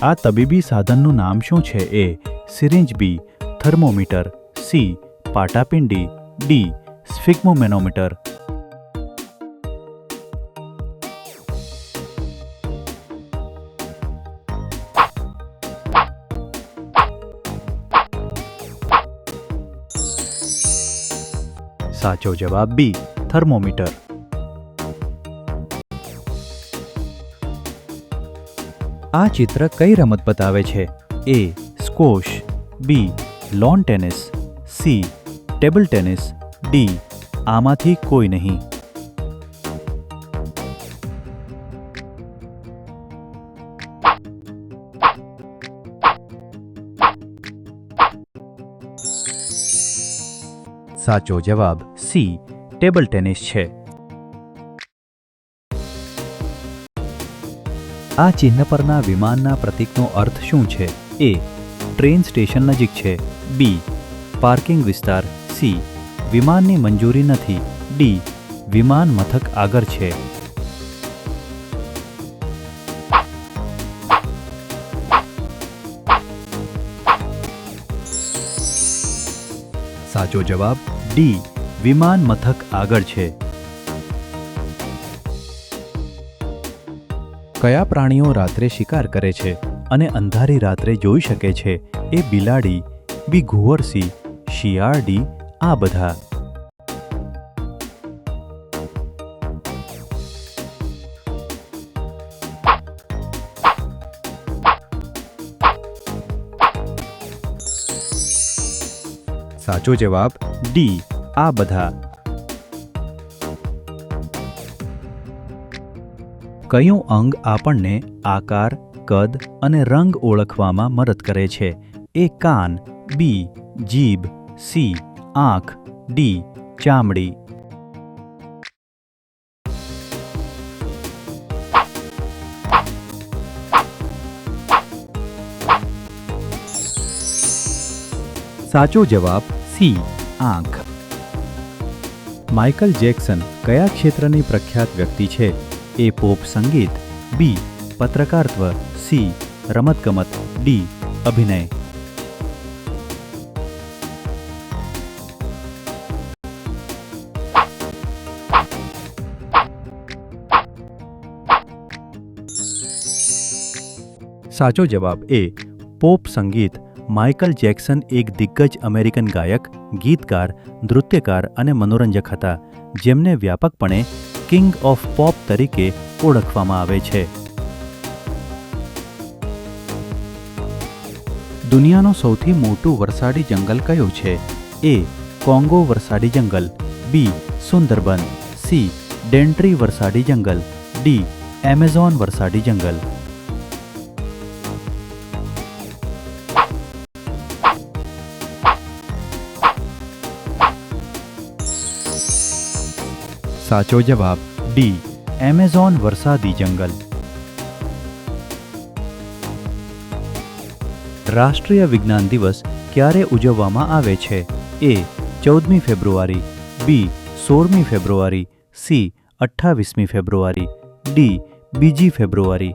આ તબીબી સાધનનું નામ શું છે? એ સિરિંજ, બી થર્મોમીટર, સી પાટાપિંડી, ડી સ્ફિગ્મોમેનોમીટર. સાચો જવાબ બી થર્મોમીટર. આ ચિત્ર કઈ રમત બતાવે છે? A squash, B lawn tennis, C table tennis, D આમાંથી કોઈ નહીં. સાચો જવાબ સી ટેબલ ટેનિસ છે. આ ચિહ્ન પરના વિમાનના પ્રતીકનો અર્થ શું છે? એ ટ્રેન સ્ટેશન નજીક છે, બી પાર્કિંગ વિસ્તાર, સી વિમાનની મંજૂરી નથી, ડી વિમાન મથક આગળ છે. સાચો જવાબ ડી વિમાન મથક આગળ છે. કયા પ્રાણીઓ રાત્રે શિકાર કરે છે અને અંધારી રાત્રે જોઈ શકે છે? એ બિલાડી, બી ઘુવડસી, શિયાળ, ડી આ બધા. સાચો જવાબ ડી આ બધા. કયું અંગ આપણને આકાર, કદ અને રંગ ઓળખવામાં મદદ કરે છે? એ કાન, બી જીભ, સી આંખ, ડી ચામડી. સાચો જવાબ સી આંખ. માઇકલ જેક્સન કયા ક્ષેત્રની પ્રખ્યાત વ્યક્તિ છે? એ પોપ સંગીત, બી પત્રકારત્વ, સી રમતગમત, ડી અભિનય. સાચો જવાબ એ પોપ સંગીત. માઇકલ જેક્સન એક દિગ્ગજ અમેરિકન ગાયક, ગીતકાર, નૃત્યકાર અને મનોરંજક હતા, જેમને વ્યાપકપણે કિંગ ઓફ પોપ તરીકે ઓળખવામાં આવે છે. દુનિયાનું સૌથી મોટું વરસાદી જંગલ કયું છે? એ કોંગો વરસાદી જંગલ, બી સુંદરબન, સી ડેન્ટ્રી વરસાદી જંગલ, ડી એમેઝોન વરસાદી જંગલ. સાચો જવાબ ડી એમેઝોન વરસાદી જંગલ. રાષ્ટ્રીય વિજ્ઞાન દિવસ ક્યારે ઉજવવામાં આવે છે? એ 14મી ફેબ્રુઆરી, બી 16મી ફેબ્રુઆરી, સી 28મી ફેબ્રુઆરી, ડી 2જી ફેબ્રુઆરી.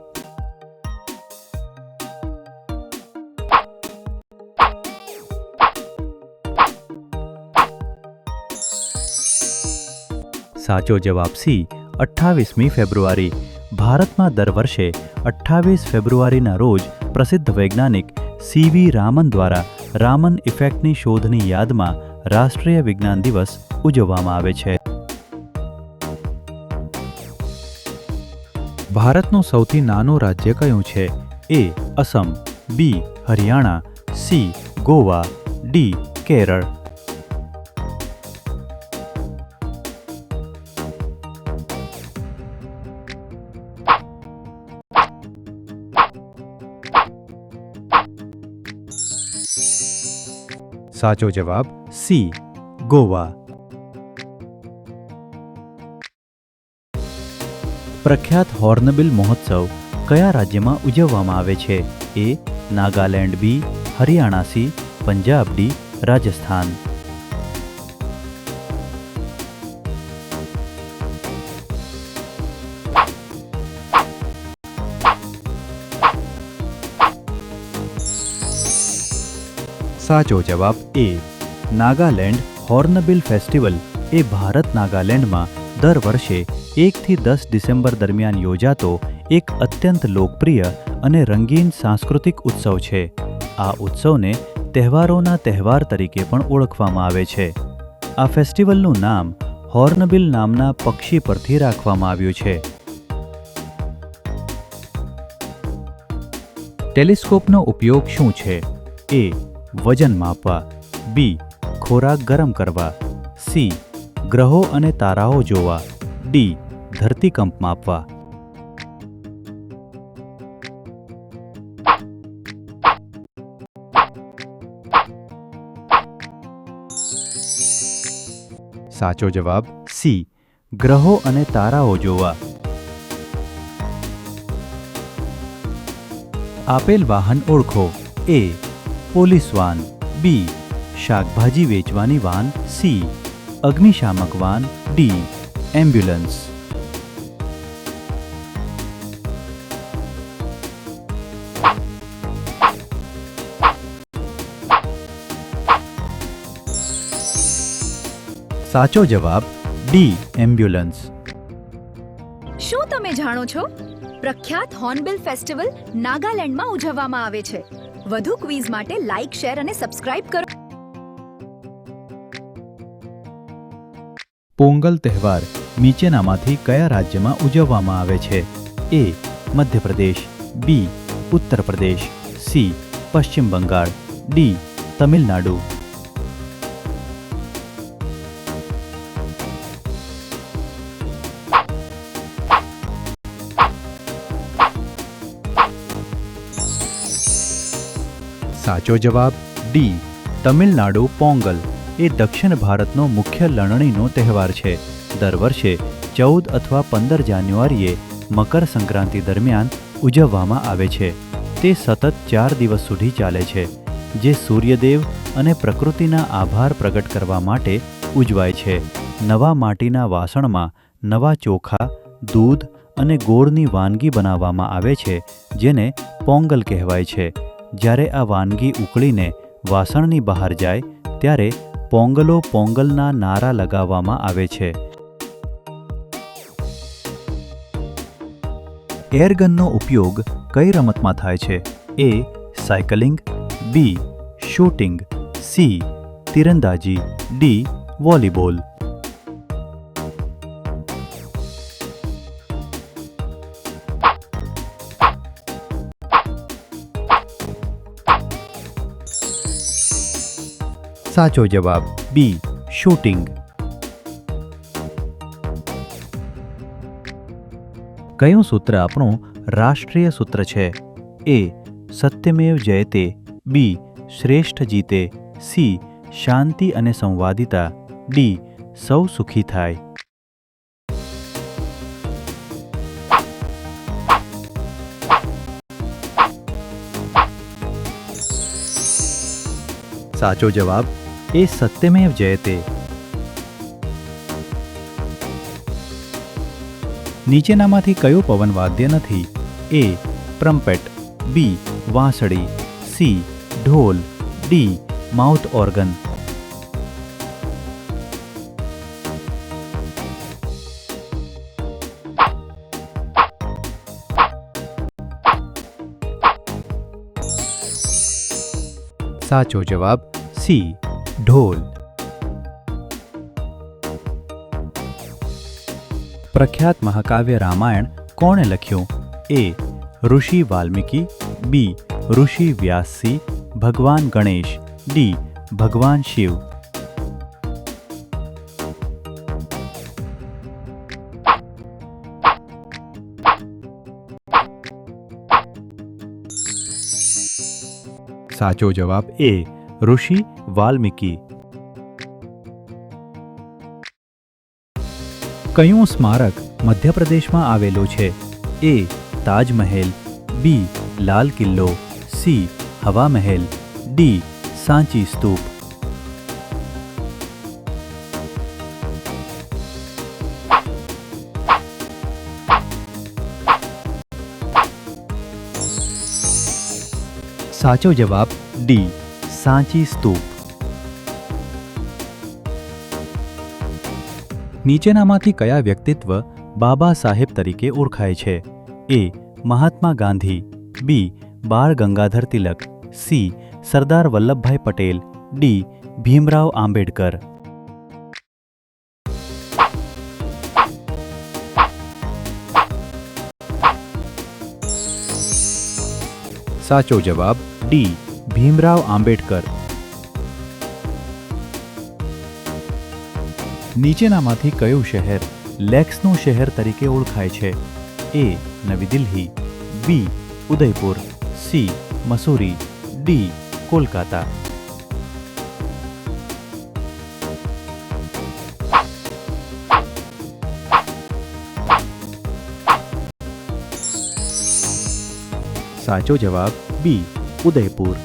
સાચો જવાબ સી 28મી ફેબ્રુઆરી. ભારતમાં દર વર્ષે 28 ફેબ્રુઆરીના રોજ પ્રસિદ્ધ વૈજ્ઞાનિક સીવી રામન દ્વારા રામન ઇફેક્ટની શોધની યાદમાં રાષ્ટ્રીય વિજ્ઞાન દિવસ ઉજવવામાં આવે છે. ભારતનું સૌથી નાનું રાજ્ય કયું છે? એ અસમ, બી હરિયાણા, સી ગોવા, ડી કેરળ. સાચો જવાબ સી ગોવા. પ્રખ્યાત હોર્નબિલ મહોત્સવ કયા રાજ્યમાં ઉજવવામાં આવે છે? એ નાગાલેન્ડ, બી હરિયાણા, સી પંજાબ, ડી રાજસ્થાન. સાચો જવાબ એ. નાગાલેન્ડ હોર્નબિલ ફેસ્ટિવલ એ ભારત નાગાલેન્ડમાં દર વર્ષે 1 થી 10 ડિસેમ્બર દરમિયાન યોજાતો એક અત્યંત લોકપ્રિય અને રંગીન સાંસ્કૃતિક ઉત્સવ છે. આ ઉત્સવને તહેવારોના તહેવાર તરીકે પણ ઓળખવામાં આવે છે. આ ફેસ્ટિવલનું નામ હોર્નબિલ નામના પક્ષી પરથી રાખવામાં આવ્યું છે. ટેલિસ્કોપનો ઉપયોગ શું છે? એ. વજન માપવા. બી. ખોરાક ગરમ કરવા. સી. ગ્રહો અને તારાઓ જોવા. ડી. ધરતીકંપ માપવા. સાચો જવાબ સી. ગ્રહો અને તારાઓ જોવા. આપેલ વાહન ઓળખો. એ. Police van. બી. શાકભાજી વેચવાની વાન. સી. અગ્નિશામક વાન. ડી. એમ્બ્યુલન્સ. સાચો જવાબ ડી. એમ્બ્યુલન્સ. શું તમે જાણો છો? પ્રખ્યાત હોર્નબિલ ફેસ્ટિવલ નાગાલેન્ડમાં ઉજવવામાં આવે છે. વધુ ક્વિઝ માટે લાઇક, શેર અને સબસ્ક્રાઇબ કરો. પોંગલ તહેવાર નીચેનામાંથી કયા રાજ્યમાં ઉજવવામાં આવે છે? એ. મધ્યપ્રદેશ. બી. ઉત્તર પ્રદેશ. સી. પશ્ચિમ બંગાળ. ડી. તમિલનાડુ. સાચો જવાબ ડી. તમિલનાડુ. પોંગલ એ દક્ષિણ ભારતનો મુખ્ય લણણીનો તહેવાર છે. દર વર્ષે 14 અથવા 15 જાન્યુઆરીએ મકર સંક્રાંતિ દરમિયાન ઉજવવામાં આવે છે. તે સતત 4 દિવસ સુધી ચાલે છે, જે સૂર્યદેવ અને પ્રકૃતિના આભાર પ્રગટ કરવા માટે ઉજવાય છે. નવા માટીના વાસણમાં નવા ચોખા, દૂધ અને ગોળની વાનગી બનાવવામાં આવે છે, જેને પોંગલ કહેવાય છે. જ્યારે આ વાનગી ઉકળીને વાસણની બહાર જાય ત્યારે પોંગલો પોંગલના નારા લગાવવામાં આવે છે. એરગનનો ઉપયોગ કઈ રમતમાં થાય છે? એ. સાયકલિંગ. બી. શૂટિંગ. સી. તીરંદાજી. ડી. વોલીબોલ. સાચો જવાબ બી. શૂટિંગ. કયું સૂત્ર આપણું રાષ્ટ્રીય સૂત્ર છે? એ. સત્યમેવ જયતે. બી. શ્રેષ્ઠ જીતે. સી. શાંતિ અને સંવાદિતા. ડી. સૌ સુખી થાય. સાચો જવાબ એ સત્યમેવ જયતે. નીચેનામાંથી કયું પવન વાદ્ય નથી? એ. ટ્રમ્પેટ. બી. વાંસળી. સી. ઢોલ. ડી. Mouth organ. સાચો જવાબ સી. ઢોલ. પ્રખ્યાત મહાકાવ્ય રામાયણ કોણે લખ્યું? એ. ઋષિ વાલ્મીકી. બી. ઋષિ વ્યાસજી. ભગવાન ગણેશ. ડી. ભગવાન શિવ. સાચો જવાબ એ. ઋષિ વાલ્મીકી. કયું સ્મારક મધ્યપ્રદેશમાં આવેલું છે? એ. તાજમહેલ. બી. લાલ કિલ્લો. સી. હવા મહેલ. ડી. સાંચી સ્તૂપ. સાચો જવાબ ડી. સાંચી સ્તૂપ. નીચેનામાંથી કયા વ્યક્તિત્વ બાબા સાહેબ તરીકે ઓળખાય છે? એ. મહાત્મા ગાંધી, બી. બાળ ગંગાધર તિલક, સી. સરદાર વલ્લભભાઈ પટેલ, ડી. ભીમરાવ આંબેડકર. સાચો જવાબ ડી. ભીમરાવ આંબેડકર. નીચેનામાંથી કયું શહેર લેક્સનું શહેર તરીકે ઓળખાય છે? એ. નવી દિલ્હી, બી. ઉદયપુર, સી. મસૂરી, ડી. કોલકાતા. સાચો જવાબ બી. ઉદયપુર.